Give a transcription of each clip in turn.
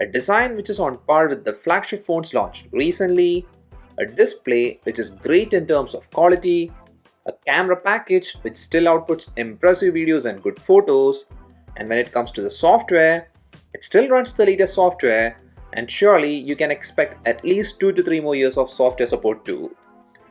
A design which is on par with the flagship phones launched recently, a display which is great in terms of quality, a camera package which still outputs impressive videos and good photos, and when it comes to the software, it still runs the latest software, and surely you can expect at least 2 to 3 more years of software support too.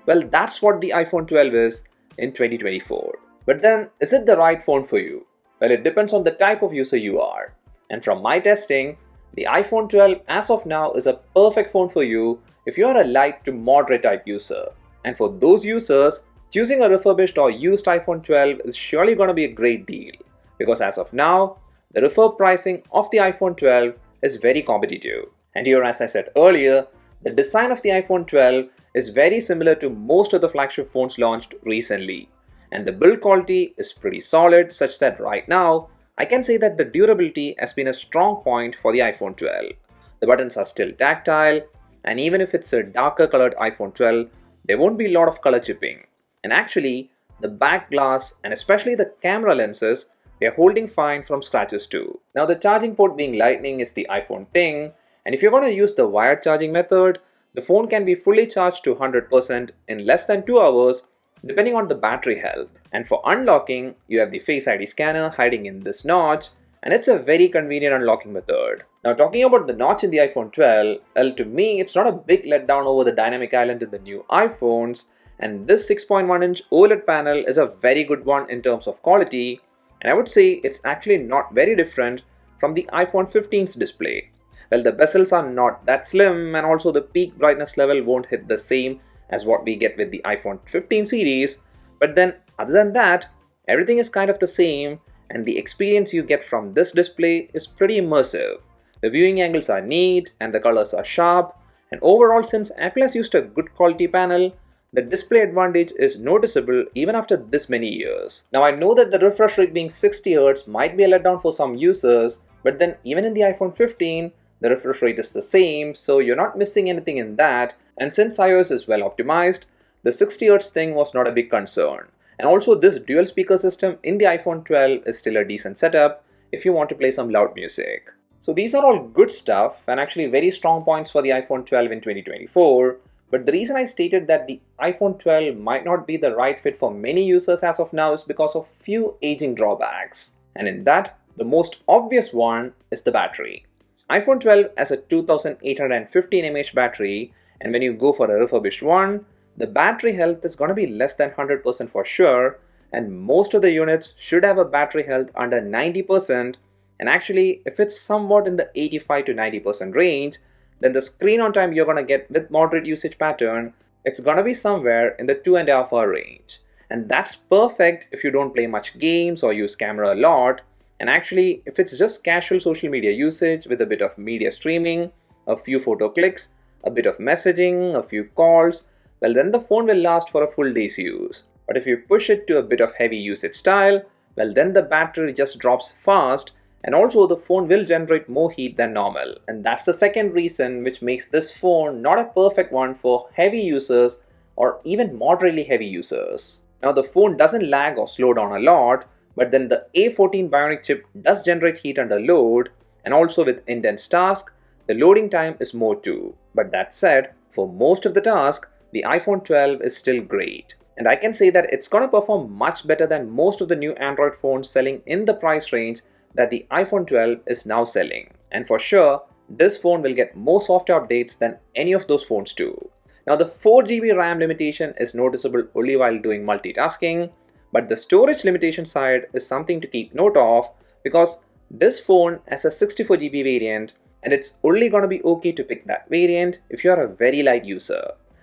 Well, that's what the iPhone 12 is in 2024. But then, is it the right phone for you? Well, it depends on the type of user you are. And from my testing, the iPhone 12 as of now is a perfect phone for you if you are a light to moderate type user. And for those users, choosing a refurbished or used iPhone 12 is surely going to be a great deal. Because as of now, the refurb pricing of the iPhone 12 is very competitive. And here, as I said earlier, the design of the iPhone 12 is very similar to most of the flagship phones launched recently. And the build quality is pretty solid, such that right now, I can say that the durability has been a strong point for the iPhone 12. The buttons are still tactile, and even if it's a darker colored iPhone 12, there won't be a lot of color chipping. And actually, the back glass and especially the camera lenses, they're holding fine from scratches too. Now the charging port being lightning is the iPhone thing, and if you're going to use the wired charging method, the phone can be fully charged to 100% in less than 2 hours depending on the battery health. And for unlocking, you have the Face ID scanner hiding in this notch, and it's a very convenient unlocking method. Now talking about the notch in the iPhone 12, well, to me it's not a big letdown over the dynamic island in the new iPhones, and this 6.1-inch OLED panel is a very good one in terms of quality, and I would say it's actually not very different from the iPhone 15's display. Well, the bezels are not that slim, and also the peak brightness level won't hit the same as what we get with the iPhone 15 series, but then other than that, everything is kind of the same, and the experience you get from this display is pretty immersive. The viewing angles are neat and the colors are sharp, and overall, since Apple has used a good quality panel, the display advantage is noticeable even after this many years. Now I know that the refresh rate being 60Hz might be a letdown for some users, but then even in the iPhone 15, the refresh rate is the same, so you're not missing anything in that. And since iOS is well optimized, the 60Hz thing was not a big concern. And also this dual speaker system in the iPhone 12 is still a decent setup if you want to play some loud music. So these are all good stuff and actually very strong points for the iPhone 12 in 2024. But the reason I stated that the iPhone 12 might not be the right fit for many users as of now is because of few aging drawbacks. And in that, the most obvious one is the battery. iPhone 12 has a 2815 mAh battery, and when you go for a refurbished one, the battery health is going to be less than 100% for sure, and most of the units should have a battery health under 90%, and actually if it's somewhat in the 85 to 90% range, then the screen on time you're going to get with moderate usage pattern, it's going to be somewhere in the 2.5 hour range. And that's perfect if you don't play much games or use camera a lot, and actually if it's just casual social media usage with a bit of media streaming, a few photo clicks, a bit of messaging, a few calls, well then the phone will last for a full day's use. But if you push it to a bit of heavy usage style, well then the battery just drops fast, and also the phone will generate more heat than normal. And that's the second reason which makes this phone not a perfect one for heavy users or even moderately heavy users. Now the phone doesn't lag or slow down a lot, but then the A14 Bionic chip does generate heat under load, and also with intense tasks, the loading time is more too. But that said, for most of the tasks, the iPhone 12 is still great. And I can say that it's gonna perform much better than most of the new Android phones selling in the price range that the iPhone 12 is now selling. And for sure, this phone will get more software updates than any of those phones do. Now the 4GB RAM limitation is noticeable only while doing multitasking, but the storage limitation side is something to keep note of because this phone has a 64GB variant, and it's only gonna be okay to pick that variant if you are a very light user.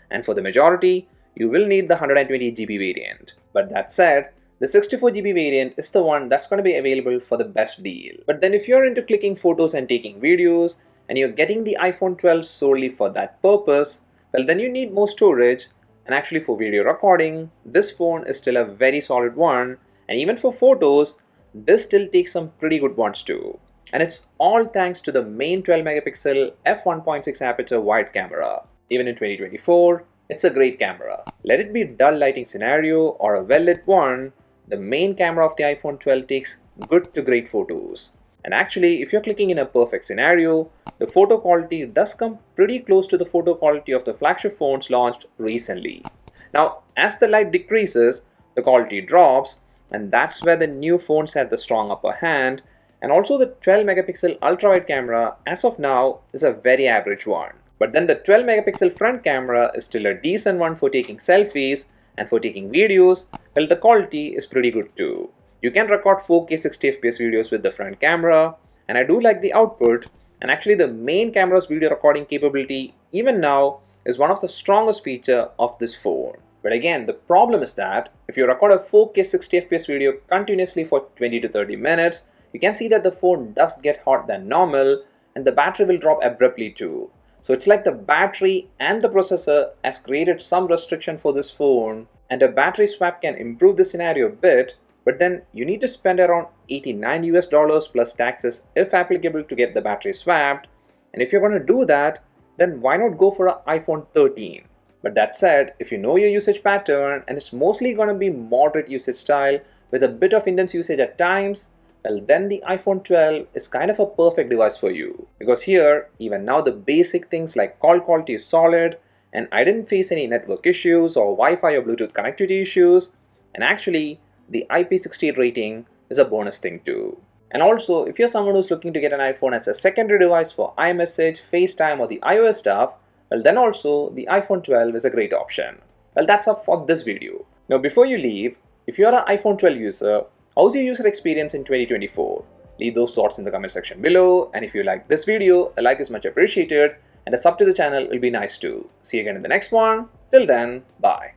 And for the majority, you will need the 128GB variant. But that said, the 64GB variant is the one that's going to be available for the best deal. But then if you're into clicking photos and taking videos, and you're getting the iPhone 12 solely for that purpose, well then you need more storage, and actually for video recording, this phone is still a very solid one, and even for photos, this still takes some pretty good ones too. And it's all thanks to the main 12 megapixel f1.6 aperture wide camera. Even in 2024, it's a great camera. Let it be a dull lighting scenario or a well lit one, the main camera of the iPhone 12 takes good to great photos. And actually, if you're clicking in a perfect scenario, the photo quality does come pretty close to the photo quality of the flagship phones launched recently. Now, as the light decreases, the quality drops, and that's where the new phones have the strong upper hand. And also the 12 megapixel ultra wide camera as of now is a very average one. But then the 12 megapixel front camera is still a decent one for taking selfies, and for taking videos, well, the quality is pretty good too. You can record 4K 60fps videos with the front camera, and I do like the output. And actually the main camera's video recording capability even now is one of the strongest features of this phone. But again, the problem is that if you record a 4K 60fps video continuously for 20 to 30 minutes, you can see that the phone does get hot than normal, and the battery will drop abruptly too. So it's like the battery and the processor has created some restriction for this phone, and a battery swap can improve the scenario a bit, but then you need to spend around $89 plus taxes if applicable to get the battery swapped. And if you're going to do that, then why not go for an iPhone 13? But that said, if you know your usage pattern and it's mostly going to be moderate usage style with a bit of intense usage at times, well, then the iPhone 12 is kind of a perfect device for you. Because here, even now the basic things like call quality is solid, and I didn't face any network issues or Wi-Fi or Bluetooth connectivity issues, and actually the IP68 rating is a bonus thing too. And also, if you're someone who's looking to get an iPhone as a secondary device for iMessage, FaceTime or the iOS stuff, well then also the iPhone 12 is a great option. Well, that's all for this video. Now before you leave, if you're an iPhone 12 user, how's your user experience in 2024? Leave those thoughts in the comment section below, and if you like this video, a like is much appreciated, and a sub to the channel will be nice too. See you again in the next one. Till then, bye.